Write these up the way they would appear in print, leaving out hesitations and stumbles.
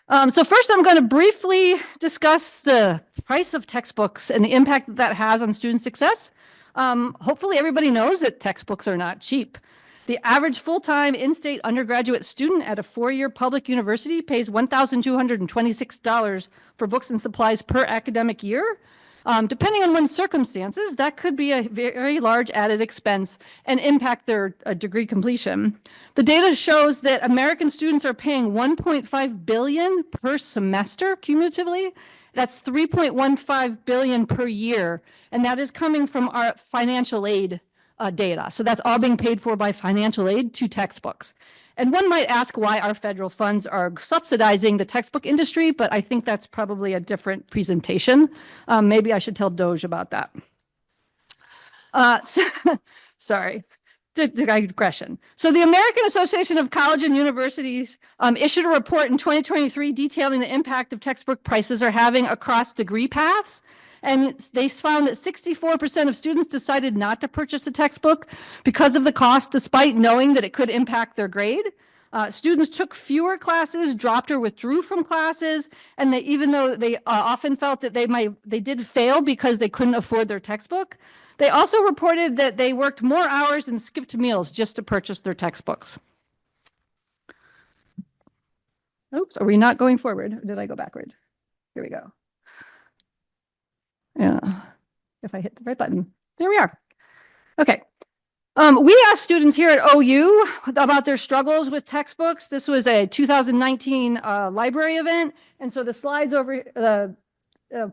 So first, I'm going to briefly discuss the price of textbooks and the impact that has on student success. Hopefully, everybody knows that textbooks are not cheap. The average full-time in-state undergraduate student at a four-year public university pays $1,226 for books and supplies per academic year. Depending on one's circumstances, that could be a very large added expense and impact their degree completion. The data shows that American students are paying $1.5 billion per semester cumulatively. That's $3.15 billion per year, and that is coming from our financial aid data. So that's all being paid for by financial aid to textbooks. And one might ask why our federal funds are subsidizing the textbook industry, but I think that's probably a different presentation. Maybe I should tell Doge about that. Sorry, digression. So the American Association of Colleges and Universities issued a report in 2023 detailing the impact of textbook prices are having across degree paths. And they found that 64% of students decided not to purchase a textbook because of the cost, despite knowing that it could impact their grade. Students took fewer classes, dropped or withdrew from classes, and even though they often felt that they did fail because they couldn't afford their textbook, they also reported that they worked more hours and skipped meals just to purchase their textbooks. Oops, are we not going forward? Or did I go backward? Here we go. Yeah, if I hit the right button. There we are. Okay. We asked students here at OU about their struggles with textbooks. This was a 2019 library event. And so the slides over,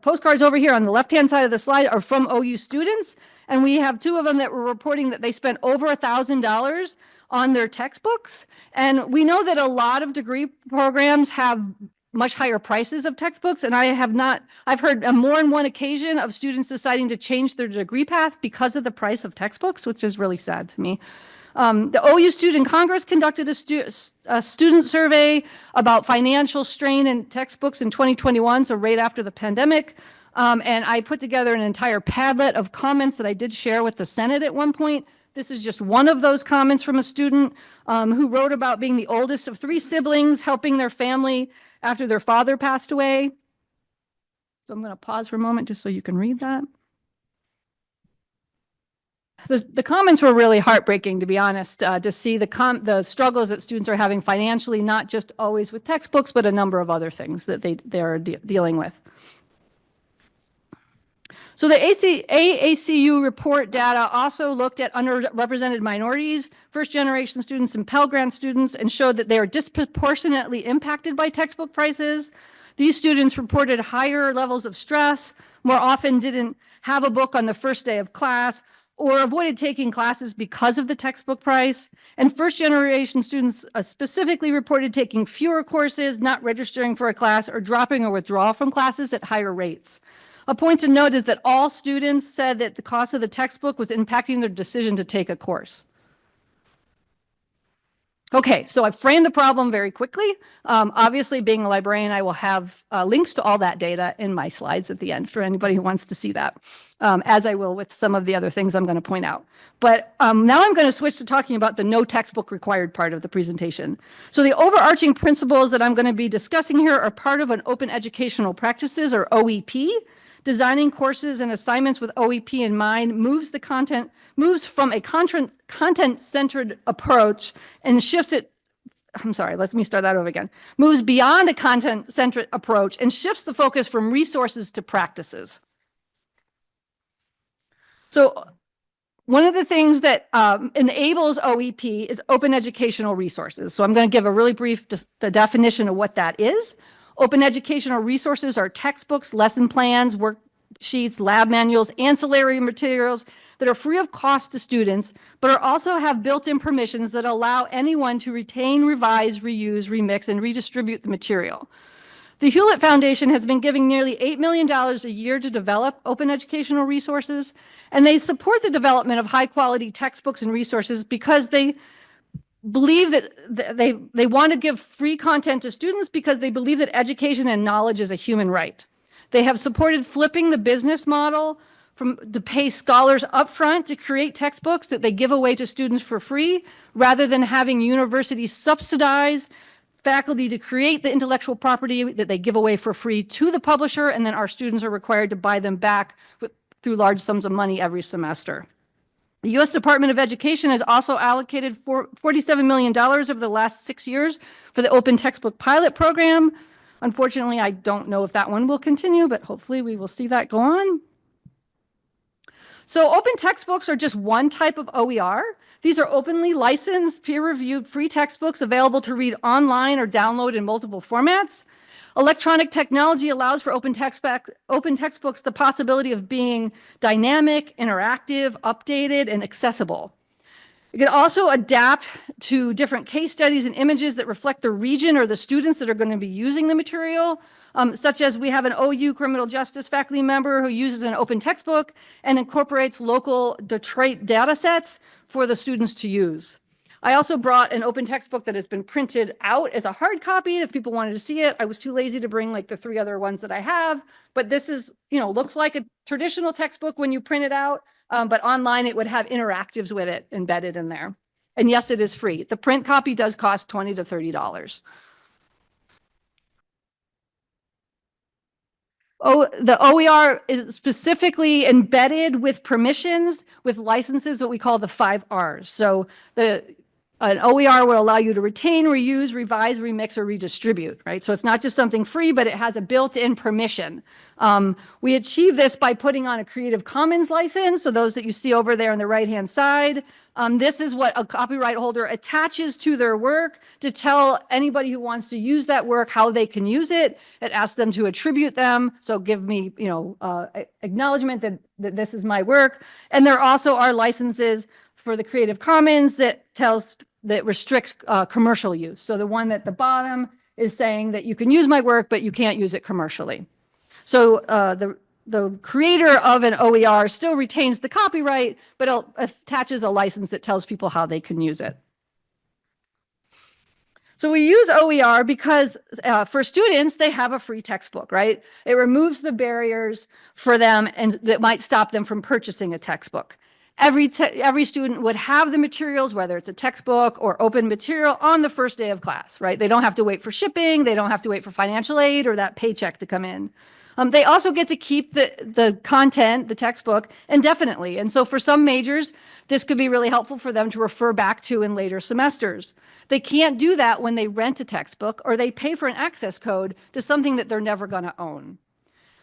postcards over here on the left-hand side of the slide are from OU students. And we have two of them that were reporting that they spent over $1,000 on their textbooks. And we know that a lot of degree programs have much higher prices of textbooks. And I've heard on more than one occasion of students deciding to change their degree path because of the price of textbooks, which is really sad to me. The OU Student Congress conducted a student survey about financial strain in textbooks in 2021, so right after the pandemic. And I put together an entire Padlet of comments that I did share with the Senate at one point. This is just one of those comments from a student who wrote about being the oldest of three siblings, helping their family after their father passed away. So I'm going to pause for a moment just so you can read that. The comments were really heartbreaking, to be honest, to see the struggles that students are having financially, not just always with textbooks, but a number of other things that they're dealing with. So the AACU report data also looked at underrepresented minorities, first-generation students, and Pell Grant students, and showed that they are disproportionately impacted by textbook prices. These students reported higher levels of stress, more often didn't have a book on the first day of class, or avoided taking classes because of the textbook price. And first-generation students specifically reported taking fewer courses, not registering for a class, or dropping or withdrawal from classes at higher rates. A point to note is that all students said that the cost of the textbook was impacting their decision to take a course. Okay, so I framed the problem very quickly. Obviously, being a librarian, I will have links to all that data in my slides at the end for anybody who wants to see that, as I will with some of the other things I'm going to point out. But now I'm going to switch to talking about the no textbook required part of the presentation. So the overarching principles that I'm going to be discussing here are part of an open educational practices, or OEP. Designing courses and assignments with OEP in mind moves from a content-centered approach and shifts it, let me start that over again, moves beyond a content-centered approach and shifts the focus from resources to practices. So one of the things that enables OEP is open educational resources. So I'm going to give a really brief the definition of what that is. Open educational resources are textbooks, lesson plans, worksheets, lab manuals, ancillary materials that are free of cost to students, but also have built-in permissions that allow anyone to retain, revise, reuse, remix, and redistribute the material. The Hewlett Foundation has been giving nearly $8 million a year to develop open educational resources, and they support the development of high-quality textbooks and resources because they believe that they want to give free content to students because they believe that education and knowledge is a human right. They have supported flipping the business model to pay scholars upfront to create textbooks that they give away to students for free, rather than having universities subsidize faculty to create the intellectual property that they give away for free to the publisher, and then our students are required to buy them back through large sums of money every semester. The U.S. Department of Education has also allocated $47 million over the last 6 years for the Open Textbook Pilot Program. Unfortunately, I don't know if that one will continue, but hopefully we will see that go on. So open textbooks are just one type of OER. These are openly licensed, peer-reviewed, free textbooks available to read online or download in multiple formats. Electronic technology allows for open textbooks the possibility of being dynamic, interactive, updated, and accessible. You can also adapt to different case studies and images that reflect the region or the students that are going to be using the material, such as we have an OU criminal justice faculty member who uses an open textbook and incorporates local Detroit data sets for the students to use. I also brought an open textbook that has been printed out as a hard copy if people wanted to see it. I was too lazy to bring like the 3 other ones that I have, but this is, looks like a traditional textbook when you print it out, but online it would have interactives with it embedded in there. And yes, it is free. The print copy does cost $20 to $30. Oh, the OER is specifically embedded with permissions, with licenses that we call the 5 Rs. So an OER will allow you to retain, reuse, revise, remix, or redistribute, right? So it's not just something free, but it has a built-in permission. We achieve this by putting on a Creative Commons license. So those that you see over there on the right-hand side, this is what a copyright holder attaches to their work to tell anybody who wants to use that work how they can use it. It asks them to attribute them. So give me, acknowledgement that this is my work. And there also are licenses for the Creative Commons that restricts commercial use. So the one at the bottom is saying that you can use my work, but you can't use it commercially. So the creator of an OER still retains the copyright, but attaches a license that tells people how they can use it. So we use OER because for students, they have a free textbook, right? It removes the barriers for them and that might stop them from purchasing a textbook. Every student would have the materials, whether it's a textbook or open material, on the first day of class, right? They don't have to wait for shipping. They don't have to wait for financial aid or that paycheck to come in. They also get to keep the content, the textbook, indefinitely. And so for some majors, this could be really helpful for them to refer back to in later semesters. They can't do that when they rent a textbook or they pay for an access code to something that they're never going to own.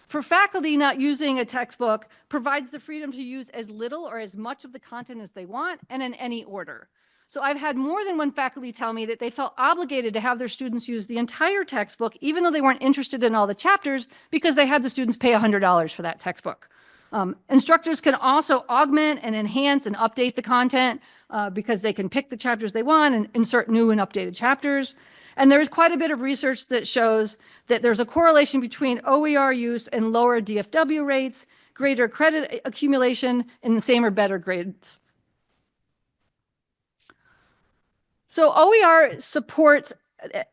For faculty, not using a textbook provides the freedom to use as little or as much of the content as they want and in any order. So I've had more than one faculty tell me that they felt obligated to have their students use the entire textbook, even though they weren't interested in all the chapters, because they had the students pay $100 for that textbook. Instructors can also augment and enhance and update the content because they can pick the chapters they want and insert new and updated chapters. And there's quite a bit of research that shows that there's a correlation between OER use and lower DFW rates, greater credit accumulation, and the same or better grades. So OER supports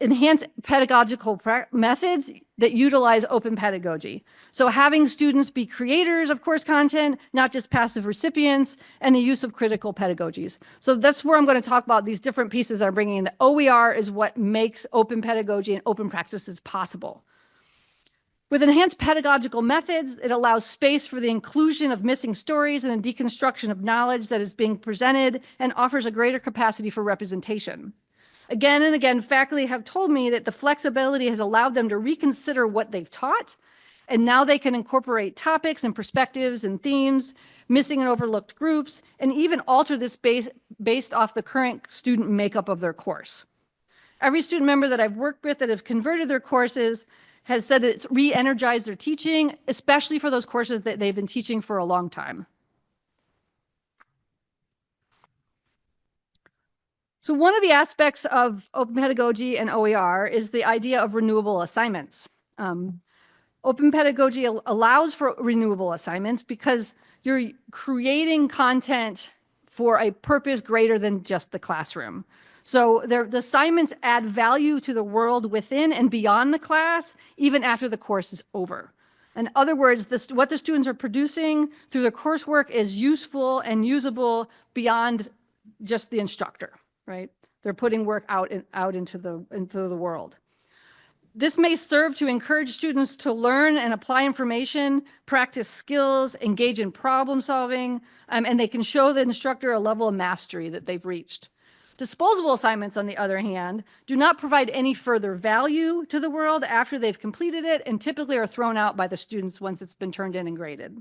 enhanced pedagogical methods that utilize open pedagogy. So having students be creators of course content, not just passive recipients, and the use of critical pedagogies. So that's where I'm going to talk about these different pieces I'm bringing in. The OER is what makes open pedagogy and open practices possible. With enhanced pedagogical methods, it allows space for the inclusion of missing stories and a deconstruction of knowledge that is being presented and offers a greater capacity for representation. Again and again, faculty have told me that the flexibility has allowed them to reconsider what they've taught, and now they can incorporate topics and perspectives and themes, missing and overlooked groups, and even alter this based off the current student makeup of their course. Every student member that I've worked with that have converted their courses has said that it's re-energized their teaching, especially for those courses that they've been teaching for a long time. So one of the aspects of open pedagogy and OER is the idea of renewable assignments. Open pedagogy allows for renewable assignments because you're creating content for a purpose greater than just the classroom. So the assignments add value to the world within and beyond the class, even after the course is over. In other words, what the students are producing through the coursework is useful and usable beyond just the instructor, right? They're putting work out into the world. This may serve to encourage students to learn and apply information, practice skills, engage in problem solving, and they can show the instructor a level of mastery that they've reached. Disposable assignments, on the other hand, do not provide any further value to the world after they've completed it and typically are thrown out by the students once it's been turned in and graded.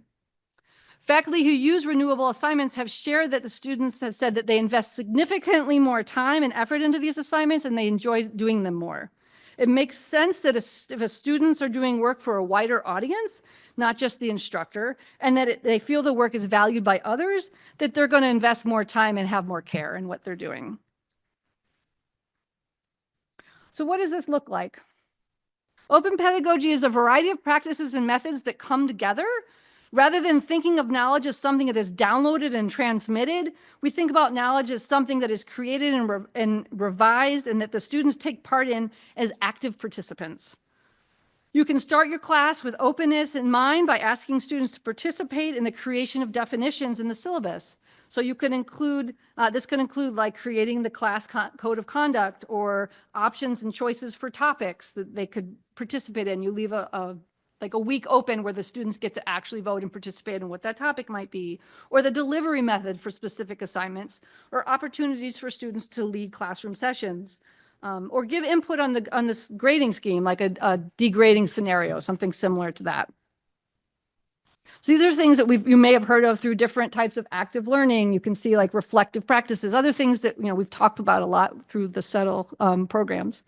Faculty who use renewable assignments have shared that the students have said that they invest significantly more time and effort into these assignments and they enjoy doing them more. It makes sense that if students are doing work for a wider audience, not just the instructor, and that they feel the work is valued by others, that they're going to invest more time and have more care in what they're doing. So what does this look like? Open pedagogy is a variety of practices and methods that come together. Rather than thinking of knowledge as something that is downloaded and transmitted, we think about knowledge as something that is created and revised and that the students take part in as active participants. You can start your class with openness in mind by asking students to participate in the creation of definitions in the syllabus. So you can include, this could include like creating the class code of conduct or options and choices for topics that they could participate in. You leave like a week open where the students get to actually vote and participate in what that topic might be, or the delivery method for specific assignments, or opportunities for students to lead classroom sessions, or give input on this grading scheme, like a degrading scenario, something similar to that. So these are things that you may have heard of through different types of active learning. You can see like reflective practices, other things that we've talked about a lot through the SETL programs.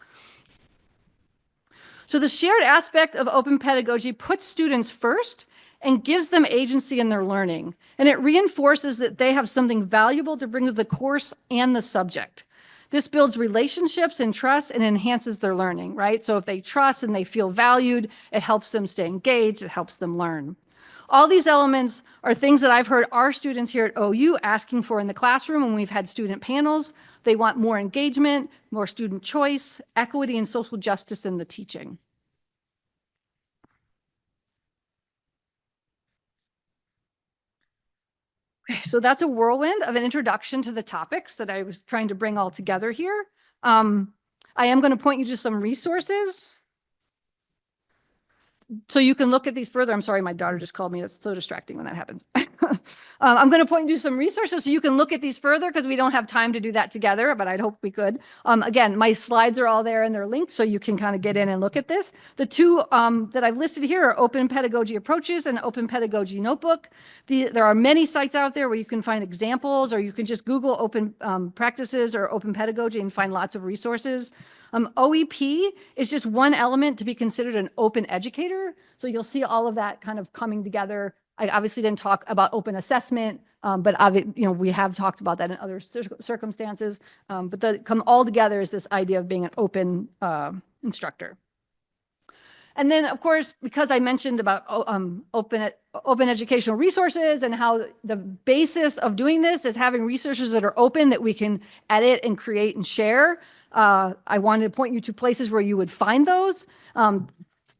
So the shared aspect of open pedagogy puts students first and gives them agency in their learning. And it reinforces that they have something valuable to bring to the course and the subject. This builds relationships and trust and enhances their learning, right? So if they trust and they feel valued, it helps them stay engaged, it helps them learn. All these elements are things that I've heard our students here at OU asking for in the classroom when we've had student panels. They want more engagement, more student choice, equity, and social justice in the teaching. Okay, so that's a whirlwind of an introduction to the topics that I was trying to bring all together here. I am going to point you to some resources so you can look at these further. I'm sorry, my daughter just called me. That's so distracting when that happens. I'm going to point you to some resources so you can look at these further because we don't have time to do that together, but I'd hope we could. Again, my slides are all there and they're linked so you can kind of get in and look at this. The two that I've listed here are Open Pedagogy Approaches and Open Pedagogy Notebook. There are many sites out there where you can find examples, or you can just Google open practices or open pedagogy and find lots of resources. OEP is just one element to be considered an open educator. So you'll see all of that kind of coming together. I obviously didn't talk about open assessment, but we have talked about that in other circumstances. But come all together is this idea of being an open instructor. And then, of course, because I mentioned about open educational resources and how the basis of doing this is having resources that are open that we can edit and create and share, I wanted to point you to places where you would find those,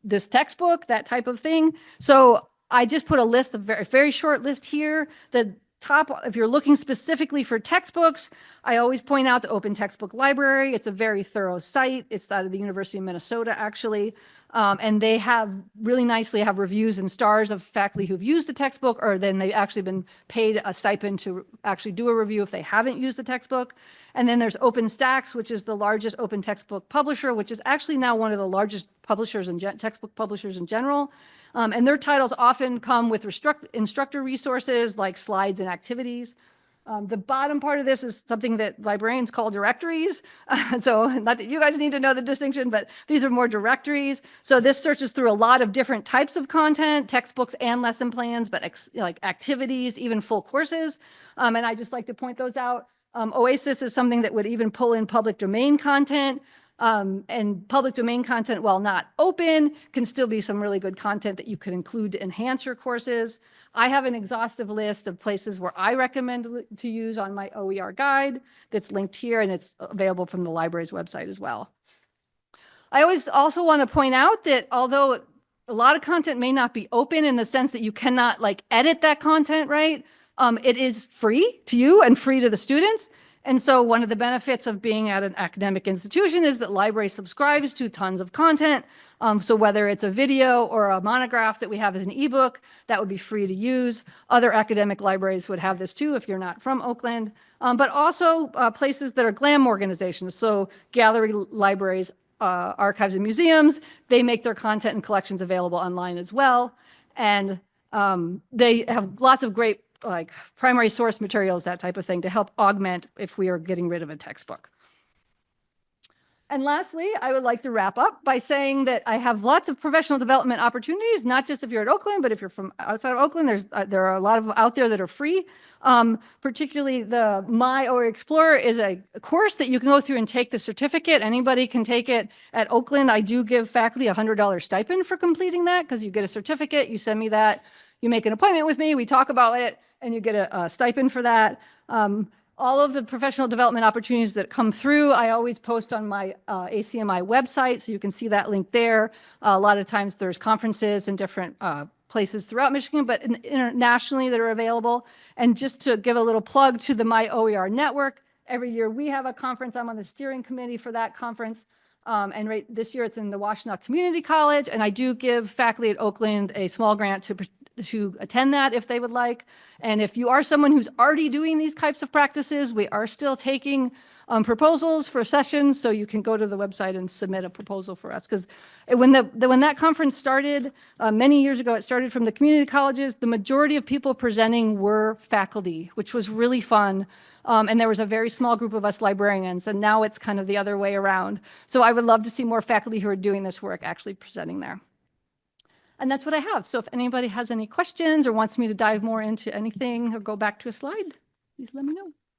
this textbook, that type of thing. So I just put a list, a very short list here. The top, if you're looking specifically for textbooks, I always point out the Open Textbook Library. It's a very thorough site. It's out of the University of Minnesota, actually. And they have really nicely have reviews and stars of faculty who've used the textbook, or then they've actually been paid a stipend to actually do a review if they haven't used the textbook. And then there's OpenStax, which is the largest open textbook publisher, which is actually now one of the largest publishers and textbook publishers in general. And their titles often come with instructor resources like slides and activities. The bottom part of this is something that librarians call directories. So not that you guys need to know the distinction, but these are more directories. So this searches through a lot of different types of content, textbooks and lesson plans, but like activities, even full courses. And I just like to point those out. OASIS is something that would even pull in public domain content. And public domain content, while not open, can still be some really good content that you could include to enhance your courses. I have an exhaustive list of places where I recommend to use on my OER guide that's linked here, and it's available from the library's website as well. I always also want to point out that although a lot of content may not be open in the sense that you cannot like edit that content, right? It is free to you and free to the students. And so one of the benefits of being at an academic institution is that library subscribes to tons of content. So whether it's a video or a monograph that we have as an ebook, that would be free to use. Other academic libraries would have this too if you're not from Oakland, but also places that are GLAM organizations. So gallery libraries, archives and museums, they make their content and collections available online as well. And they have lots of great like primary source materials, that type of thing, to help augment if we are getting rid of a textbook. And lastly, I would like to wrap up by saying that I have lots of professional development opportunities, not just if you're at Oakland, but if you're from outside of Oakland, there are a lot of out there that are free. Particularly the My OER Explorer is a course that you can go through and take the certificate. Anybody can take it at Oakland. I do give faculty a $100 stipend for completing that because you get a certificate, you send me that, you make an appointment with me, we talk about it, and you get a stipend for that. All of the professional development opportunities that come through, I always post on my ACMI website, so you can see that link there. A lot of times there's conferences in different places throughout Michigan, but internationally that are available. And just to give a little plug to the My OER network, every year we have a conference. I'm on the steering committee for that conference. And this year it's in the Washtenaw Community College, and I do give faculty at Oakland a small grant to attend that if they would like. And if you are someone who's already doing these types of practices, we are still taking proposals for sessions, so you can go to the website and submit a proposal for us. Because when that conference started many years ago, it started from the community colleges. The majority of people presenting were faculty, which was really fun. And there was a very small group of us librarians, and now it's kind of the other way around. So I would love to see more faculty who are doing this work actually presenting there. And that's what I have. So if anybody has any questions or wants me to dive more into anything or go back to a slide, please let me know.